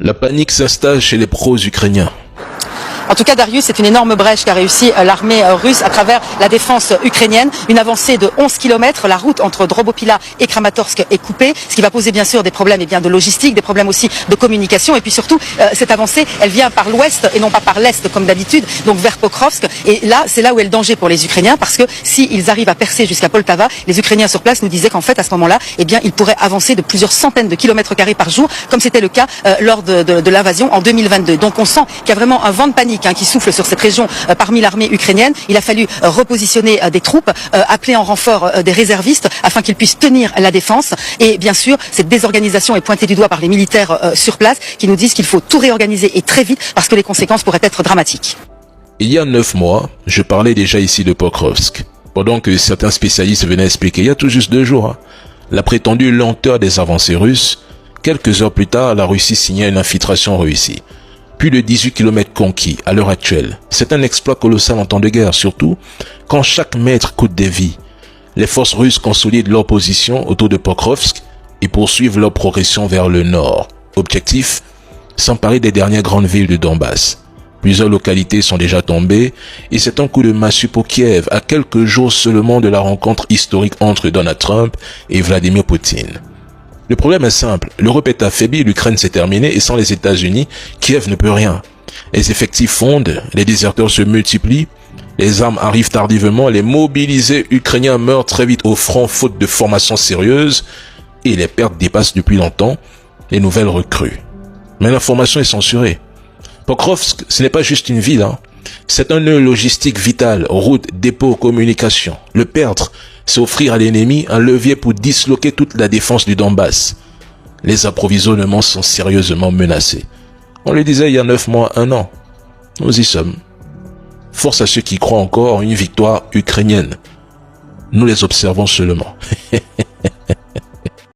La panique s'installe chez les pro-ukrainiens. En tout cas, Darius, c'est une énorme brèche qu'a réussi l'armée russe à travers la défense ukrainienne. Une avancée de 11 km. La route entre Drobopila et Kramatorsk est coupée, ce qui va poser bien sûr des problèmes de logistique, des problèmes aussi de communication. Et puis surtout, cette avancée, elle vient par l'ouest et non pas par l'est comme d'habitude, donc vers Pokrovsk. Et là, c'est là où est le danger pour les Ukrainiens, parce que s'ils arrivent à percer jusqu'à Poltava, les Ukrainiens sur place nous disaient qu'en fait, à ce moment-là, eh bien, ils pourraient avancer de plusieurs centaines de kilomètres carrés par jour, comme c'était le cas lors de l'invasion en 2022. Donc on sent qu'il y a vraiment un vent de panique qui souffle sur cette région parmi l'armée ukrainienne. Il a fallu repositionner des troupes, appeler en renfort des réservistes afin qu'ils puissent tenir la défense. Et bien sûr, cette désorganisation est pointée du doigt par les militaires sur place qui nous disent qu'il faut tout réorganiser et très vite parce que les conséquences pourraient être dramatiques. Il y a 9 mois, je parlais déjà ici de Pokrovsk, pendant que certains spécialistes venaient expliquer, il y a tout juste 2 jours, la prétendue lenteur des avancées russes. Quelques heures plus tard, la Russie signait une infiltration réussie. Plus de 18 km conquis à l'heure actuelle. C'est un exploit colossal en temps de guerre, surtout quand chaque mètre coûte des vies. Les forces russes consolident leur position autour de Pokrovsk et poursuivent leur progression vers le nord. Objectif, s'emparer des dernières grandes villes de Donbass. Plusieurs localités sont déjà tombées et c'est un coup de massue pour Kiev à quelques jours seulement de la rencontre historique entre Donald Trump et Vladimir Poutine. Le problème est simple, l'Europe est affaiblie, l'Ukraine s'est terminée et sans les États-Unis, Kiev ne peut rien. Les effectifs fondent, les déserteurs se multiplient, les armes arrivent tardivement, les mobilisés ukrainiens meurent très vite au front faute de formation sérieuse et les pertes dépassent depuis longtemps les nouvelles recrues. Mais l'information est censurée. Pokrovsk, ce n'est pas juste une ville, c'est un nœud logistique vital, route, dépôt, communication. Le perdre, c'est offrir à l'ennemi un levier pour disloquer toute la défense du Donbass. Les approvisionnements sont sérieusement menacés. On le disait il y a 9 mois, 1 an. Nous y sommes. Force à ceux qui croient encore une victoire ukrainienne. Nous les observons seulement.